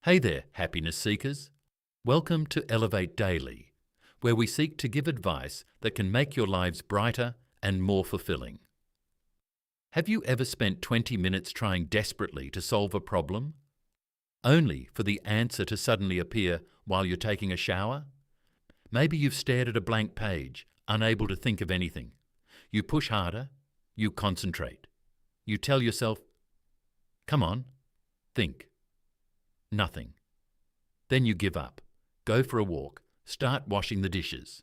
Hey there, happiness seekers. Welcome to Elevate Daily, where we seek to give advice that can make your lives brighter and more fulfilling. Have you ever spent 20 minutes trying desperately to solve a problem, only for the answer to suddenly appear while you're taking a shower? Maybe you've stared at a blank page, unable to think of anything. You push harder, you concentrate. You tell yourself, "Come on, think." Nothing. Then you give up, go for a walk, start washing the dishes,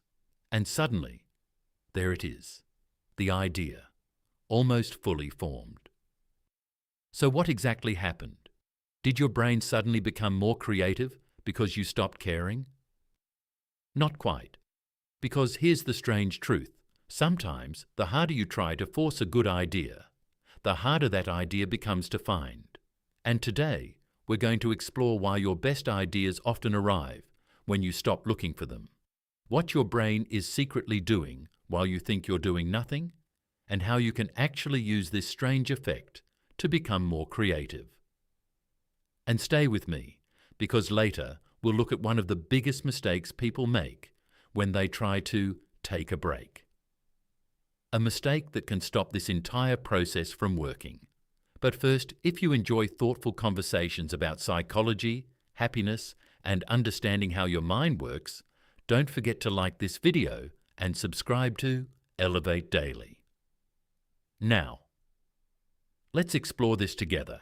and suddenly, there it is, the idea, almost fully formed. So what exactly happened? Did your brain suddenly become more creative because you stopped caring? Not quite. Because here's the strange truth. Sometimes, the harder you try to force a good idea, the harder that idea becomes to find. And today, we're going to explore why your best ideas often arrive when you stop looking for them, what your brain is secretly doing while you think you're doing nothing, and how you can actually use this strange effect to become more creative. And stay with me, because later we'll look at one of the biggest mistakes people make when they try to take a break. A mistake that can stop this entire process from working. But first, if you enjoy thoughtful conversations about psychology, happiness, and understanding how your mind works, don't forget to like this video and subscribe to Elevate Daily. Now, let's explore this together.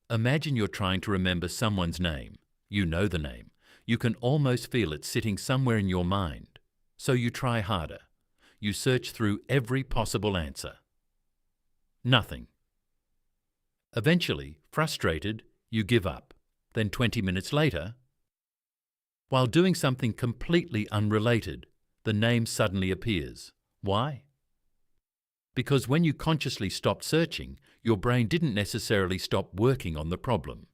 Imagine you're trying to remember someone's name. You know the name. You can almost feel it sitting somewhere in your mind. So you try harder. You search through every possible answer. Nothing. Eventually, frustrated, you give up. Then 20 minutes later, while doing something completely unrelated, the name suddenly appears. Why? Because when you consciously stopped searching, your brain didn't necessarily stop working on the problem.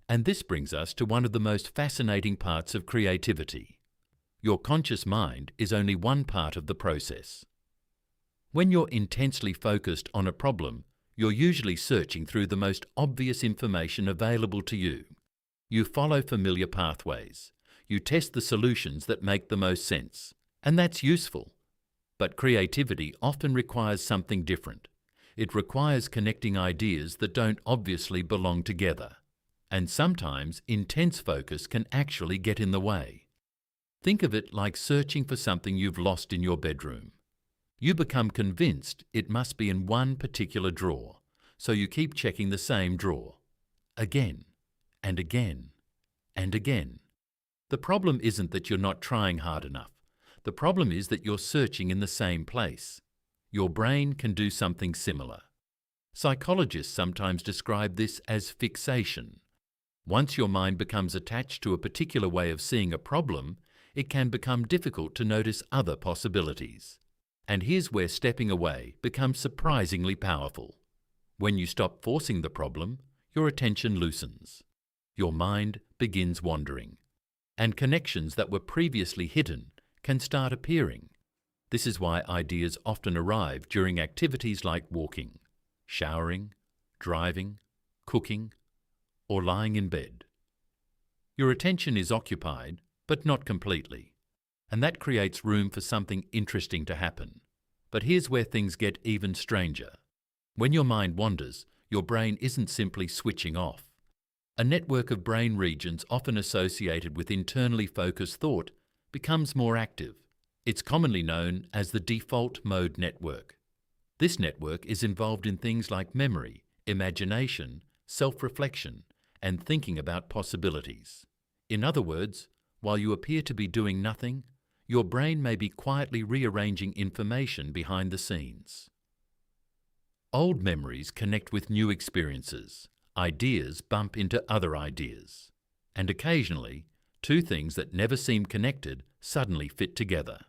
And this brings us to one of the most fascinating parts of creativity. Your conscious mind is only one part of the process. When you're intensely focused on a problem, you're usually searching through the most obvious information available to you. You follow familiar pathways. You test the solutions that make the most sense. And that's useful. But creativity often requires something different. It requires connecting ideas that don't obviously belong together. And sometimes intense focus can actually get in the way. Think of it like searching for something you've lost in your bedroom. You become convinced it must be in one particular drawer, so you keep checking the same drawer, again and again and again. The problem isn't that you're not trying hard enough. The problem is that you're searching in the same place. Your brain can do something similar. Psychologists sometimes describe this as fixation. Once your mind becomes attached to a particular way of seeing a problem, it can become difficult to notice other possibilities. And here's where stepping away becomes surprisingly powerful. When you stop forcing the problem, your attention loosens. Your mind begins wandering. And connections that were previously hidden can start appearing. This is why ideas often arrive during activities like walking, showering, driving, cooking, or lying in bed. Your attention is occupied, but not completely. And that creates room for something interesting to happen. But here's where things get even stranger. When your mind wanders, your brain isn't simply switching off. A network of brain regions often associated with internally focused thought becomes more active. It's commonly known as the default mode network. This network is involved in things like memory, imagination, self-reflection, and thinking about possibilities. In other words, while you appear to be doing nothing, your brain may be quietly rearranging information behind the scenes. Old memories connect with new experiences. Ideas bump into other ideas. And occasionally, two things that never seemed connected suddenly fit together.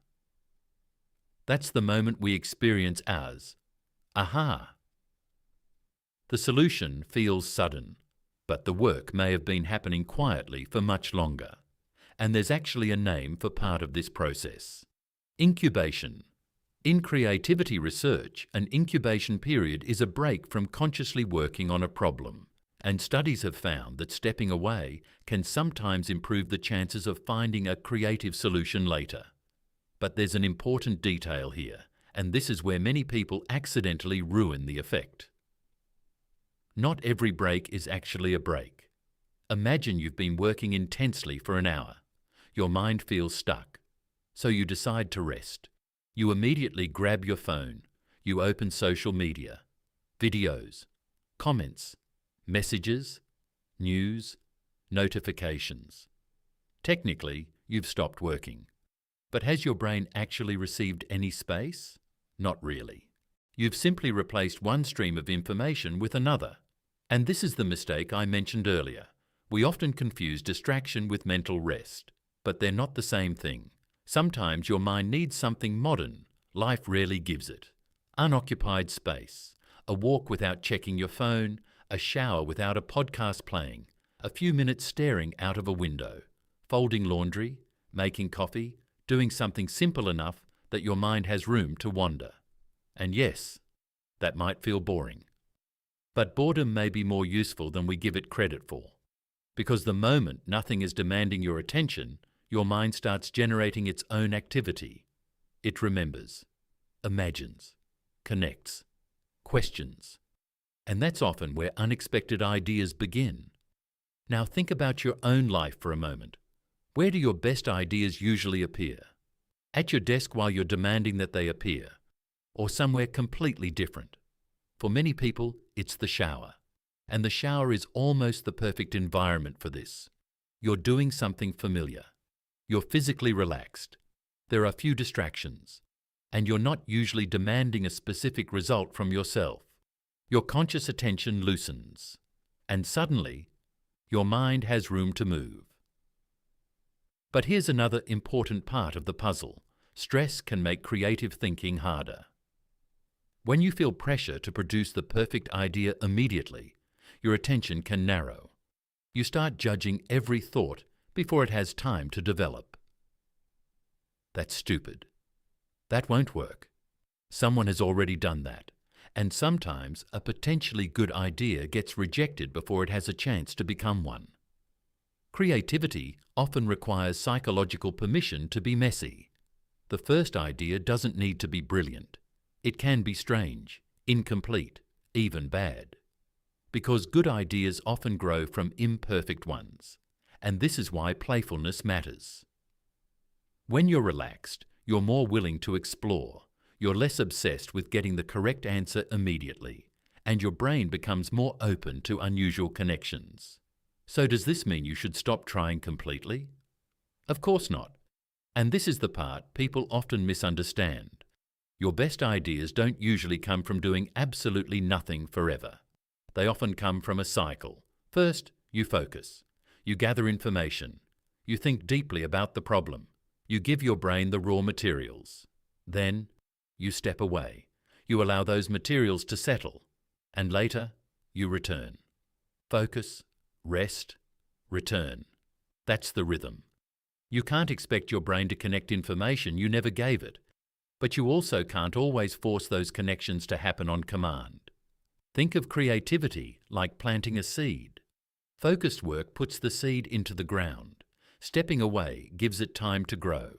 That's the moment we experience as, aha! The solution feels sudden, but the work may have been happening quietly for much longer. And there's actually a name for part of this process. Incubation. In creativity research, an incubation period is a break from consciously working on a problem. And studies have found that stepping away can sometimes improve the chances of finding a creative solution later. But there's an important detail here, and this is where many people accidentally ruin the effect. Not every break is actually a break. Imagine you've been working intensely for an hour. Your mind feels stuck, so you decide to rest. You immediately grab your phone. You open social media, videos, comments, messages, news, notifications. Technically, you've stopped working. But has your brain actually received any space? Not really. You've simply replaced one stream of information with another. And this is the mistake I mentioned earlier. We often confuse distraction with mental rest, but they're not the same thing. Sometimes your mind needs something modern. Life rarely gives it. Unoccupied space, a walk without checking your phone, a shower without a podcast playing, a few minutes staring out of a window, folding laundry, making coffee, doing something simple enough that your mind has room to wander. And yes, that might feel boring. But boredom may be more useful than we give it credit for. Because the moment nothing is demanding your attention, your mind starts generating its own activity. It remembers, imagines, connects, questions. And that's often where unexpected ideas begin. Now think about your own life for a moment. Where do your best ideas usually appear? At your desk while you're demanding that they appear, or somewhere completely different? For many people, it's the shower. And the shower is almost the perfect environment for this. You're doing something familiar. You're physically relaxed. There are few distractions. And you're not usually demanding a specific result from yourself. Your conscious attention loosens. And suddenly, your mind has room to move. But here's another important part of the puzzle. Stress can make creative thinking harder. When you feel pressure to produce the perfect idea immediately, your attention can narrow. You start judging every thought before it has time to develop. That's stupid. That won't work. Someone has already done that. And sometimes a potentially good idea gets rejected before it has a chance to become one. Creativity often requires psychological permission to be messy. The first idea doesn't need to be brilliant. It can be strange, incomplete, even bad. Because good ideas often grow from imperfect ones. And this is why playfulness matters. When you're relaxed, you're more willing to explore. You're less obsessed with getting the correct answer immediately. And your brain becomes more open to unusual connections. So does this mean you should stop trying completely? Of course not. And this is the part people often misunderstand. Your best ideas don't usually come from doing absolutely nothing forever. They often come from a cycle. First, you focus. You gather information. You think deeply about the problem. You give your brain the raw materials. Then, you step away. You allow those materials to settle. And later, you return. Focus, rest, return. That's the rhythm. You can't expect your brain to connect information you never gave it. But you also can't always force those connections to happen on command. Think of creativity like planting a seed. Focused work puts the seed into the ground. Stepping away gives it time to grow.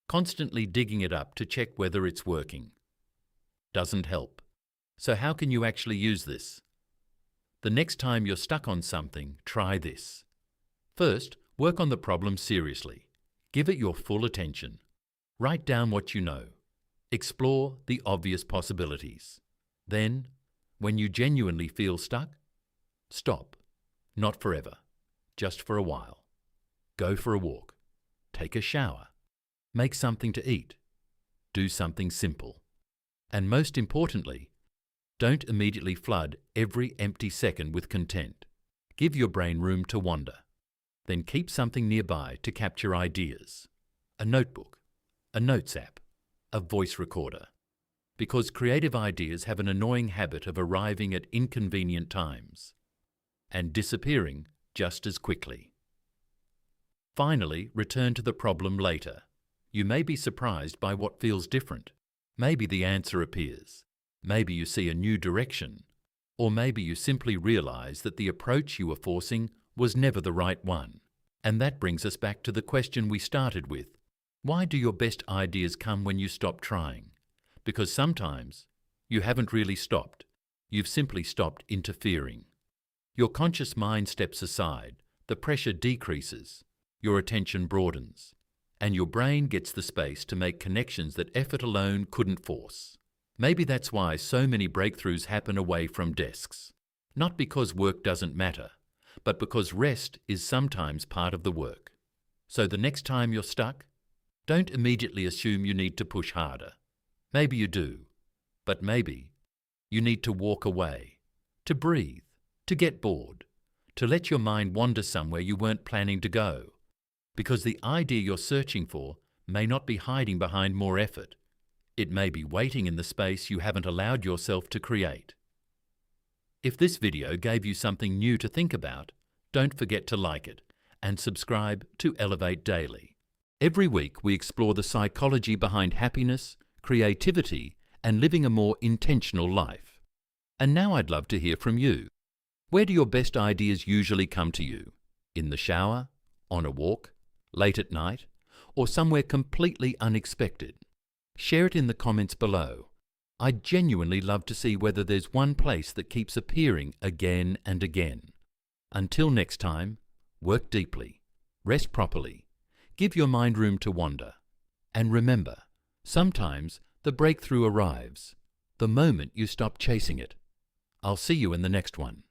Constantly digging it up to check whether it's working doesn't help. So how can you actually use this? The next time you're stuck on something, try this. First, work on the problem seriously. Give it your full attention. Write down what you know. Explore the obvious possibilities. Then, when you genuinely feel stuck, stop. Not forever, just for a while. Go for a walk. Take a shower. Make something to eat. Do something simple. And most importantly, don't immediately flood every empty second with content. Give your brain room to wander. Then keep something nearby to capture ideas. A notebook, a notes app, a voice recorder. Because creative ideas have an annoying habit of arriving at inconvenient times and disappearing just as quickly. Finally, return to the problem later. You may be surprised by what feels different. Maybe the answer appears. Maybe you see a new direction. Or maybe you simply realize that the approach you were forcing was never the right one. And that brings us back to the question we started with. Why do your best ideas come when you stop trying? Because sometimes you haven't really stopped. You've simply stopped interfering. Your conscious mind steps aside, the pressure decreases, your attention broadens, and your brain gets the space to make connections that effort alone couldn't force. Maybe that's why so many breakthroughs happen away from desks. Not because work doesn't matter, but because rest is sometimes part of the work. So the next time you're stuck, don't immediately assume you need to push harder. Maybe you do, but maybe you need to walk away, to breathe, to get bored, to let your mind wander somewhere you weren't planning to go. Because the idea you're searching for may not be hiding behind more effort. It may be waiting in the space you haven't allowed yourself to create. If this video gave you something new to think about, don't forget to like it and subscribe to Elevate Daily. Every week we explore the psychology behind happiness, creativity, and living a more intentional life. And now I'd love to hear from you. Where do your best ideas usually come to you? In the shower? On a walk? Late at night? Or somewhere completely unexpected? Share it in the comments below. I'd genuinely love to see whether there's one place that keeps appearing again and again. Until next time, work deeply, rest properly, give your mind room to wander. And remember, sometimes the breakthrough arrives the moment you stop chasing it. I'll see you in the next one.